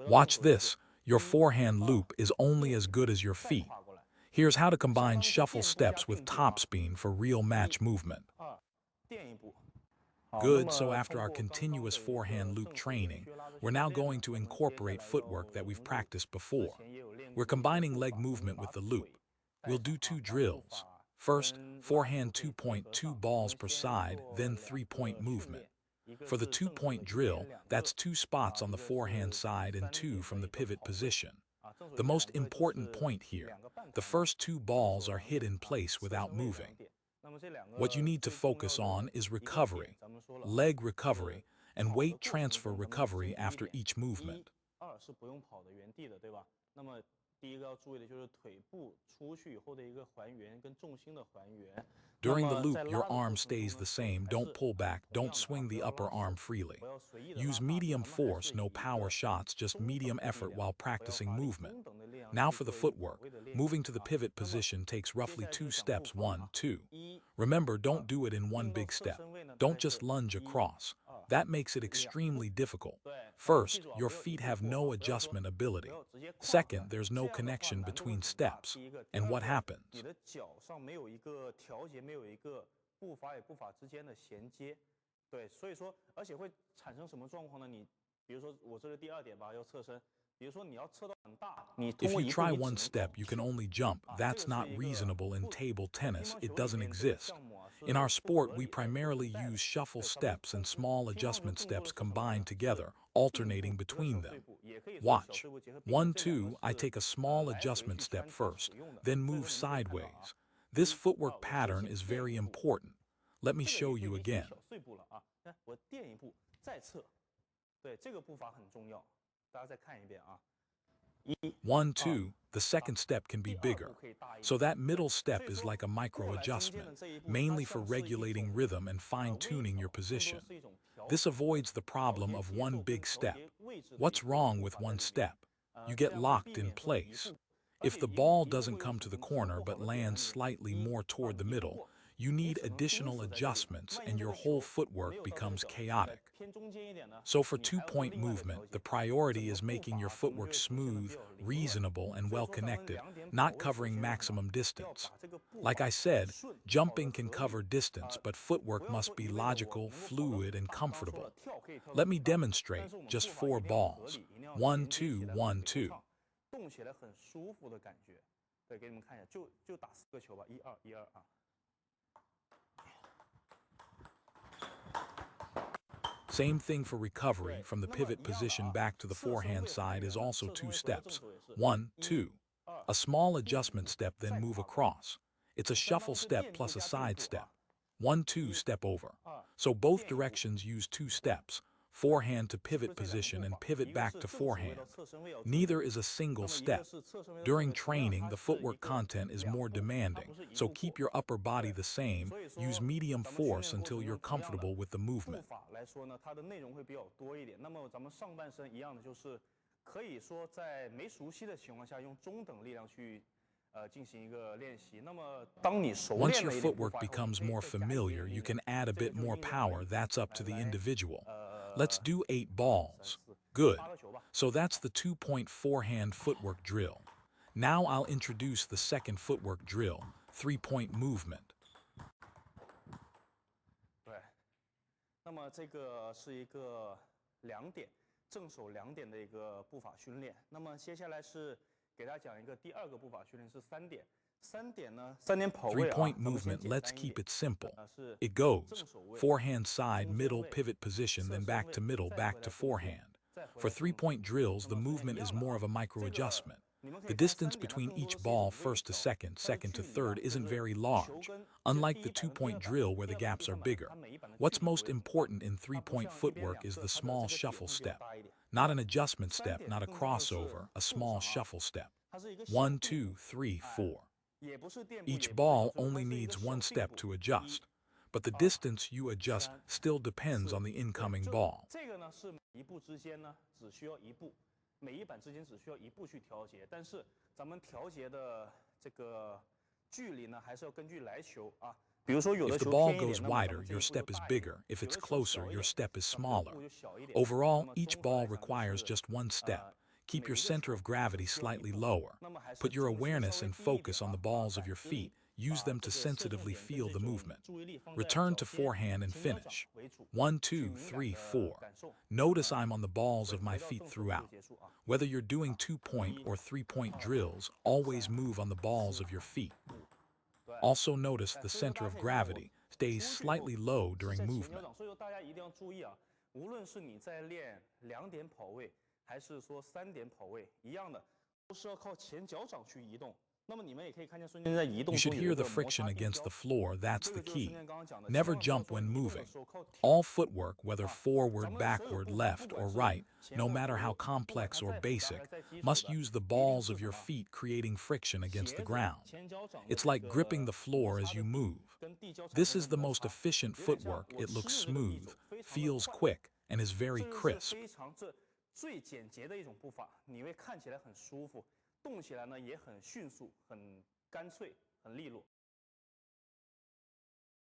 Watch this. Your forehand loop is only as good as your feet. Here's how to combine shuffle steps with topspin for real match movement. Good, so after our continuous forehand loop training, we're now going to incorporate footwork that we've practiced before. We're combining leg movement with the loop. We'll do two drills. First, forehand 2.2 balls per side, then 3-point movement. For the 2-point drill, that's 2 spots on the forehand side and 2 from the pivot position. The most important point here, the first 2 balls are hit in place without moving. What you need to focus on is recovery, leg recovery, and weight transfer recovery after each movement. During the loop, your arm stays the same. Don't pull back, don't swing the upper arm freely. Use medium force, no power shots, just medium effort while practicing movement. Now for the footwork. Moving to the pivot position takes roughly 2 steps, 1, 2. Remember, don't do it in one big step. Don't just lunge across. That makes it extremely difficult. First, your feet have no adjustment ability. Second, there's no connection between steps. And what happens? If you try one step, you can only jump. That's not reasonable in table tennis. It doesn't exist. In our sport, we primarily use shuffle steps and small adjustment steps combined together, alternating between them. Watch. 1, 2, I take a small adjustment step first, then move sideways. This footwork pattern is very important. Let me show you again. 1, 2, the second step can be bigger. So that middle step is like a micro adjustment, mainly for regulating rhythm and fine-tuning your position. This avoids the problem of one big step. What's wrong with one step? You get locked in place. If the ball doesn't come to the corner but lands slightly more toward the middle, you need additional adjustments and your whole footwork becomes chaotic. So for 2-point movement, the priority is making your footwork smooth, reasonable, and well-connected, not covering maximum distance. Like I said, jumping can cover distance, but footwork must be logical, fluid, and comfortable. Let me demonstrate just 4 balls. 1, 2, 1, 2. Same thing for recovery. From the pivot position back to the forehand side is also 2 steps. 1, 2. A small adjustment step, then move across. It's a shuffle step plus a side step. 1, 2, step over. So both directions use 2 steps. Forehand to pivot position and pivot back to forehand. Neither is a single step. During training, the footwork content is more demanding, so keep your upper body the same, use medium force until you're comfortable with the movement. Once your footwork becomes more familiar, you can add a bit more power. That's up to the individual. Let's do 8 balls. Good. So that's the 2-point forehand footwork drill. Now I'll introduce the second footwork drill, 3-point movement. 那么这个是一个2点正手2点的一个步伐训练。那么接下来是给大家讲一个第2个步伐训练是3点。3点呢，3点跑位啊。 3-point movement, let's keep it simple. It goes forehand side, middle, pivot position, then back to middle, back to forehand. For 3-point drills, the movement is more of a micro adjustment. The distance between each ball, first to second, second to third, isn't very large, unlike the 2-point drill where the gaps are bigger. What's most important in 3-point footwork is the small shuffle step. Not an adjustment step, not a crossover, a small shuffle step. 1, 2, 3, 4. Each ball only needs 1 step to adjust, but the distance you adjust still depends on the incoming ball. 每一板之间只需要1步去调节，但是咱们调节的这个距离呢，还是要根据来球啊，比如说有 If 的 the 球 ball 偏一 goes 点，那么咱 wider, 们建 your 议挥 step 得 is 大一点； bigger. If 有 it's 的球 closer, 小一 your 点， step is 那幅度 smaller. 就小一点。那 Overall, 么 each 综合 ball 来讲就 requires 是 just one step. Keep 每 your 一个 center 球 of 都只 gravity 需要一 slightly 步。 lower. 那么还是 Put your 重心稍 awareness 微 and 低一点 focus on the 啊， balls of 把 your 实力 feet. Use 把 them 这 to 个射线 sensitively 点跟 feel 这 the 种 movement. 注意力放在 Return 脚 to 尖 forehand and 前脚掌 finish. 为主， 1, 去 2, 敏感 3, 的 4. 感受。 Notice I'm on the balls of 回 my 到 feet 正手就 throughout. 结束啊。 Whether you're doing 2-point or 3-point drills, always move on the balls of your feet. 对， Also notice the 所以说 center 大家 of 可以看到我 gravity stays 出去以后 slightly low 是 during 在前脚 movement. 掌，所以说大家一定要注意啊，无论是你在练2点跑位，还是说3点跑位，一样的，都是要靠前脚掌去移动。那么你们也可以看见孙坚在移动 You 中 should 有 hear 一 the 个摩 friction 擦变 against 焦 the，floor, that's 这 the 个就是孙 key. 坚刚刚讲的， Never 千万不 jump 要说 when 你移动 moving. 的时候靠跳。 All footwork, whether 咱 forward, 们所有 backward, 步伐，不 left, 管 or 是 right, 前 no 后 matter 左 how 右，不管 complex 它 or 再复杂 basic, 还是再基础 must 的， use the 一定 balls 是 of 什 your 么？ feet creating friction against 鞋 the 子 ground. 前脚掌的 It's 这 like gripping 个 the floor 摩 as 擦 you 的力 move. 跟地胶产 This 生 is 的 the 摩 most 擦， efficient 有点像 footwork. 我 It 吃 looks 的这个地 smooth, 走非常的 feels 快。 quick, and is 这 very 就是 crisp. 非常最简洁的一种步伐，你会看起来很舒服，动起来呢也很迅速、很干脆、很利落。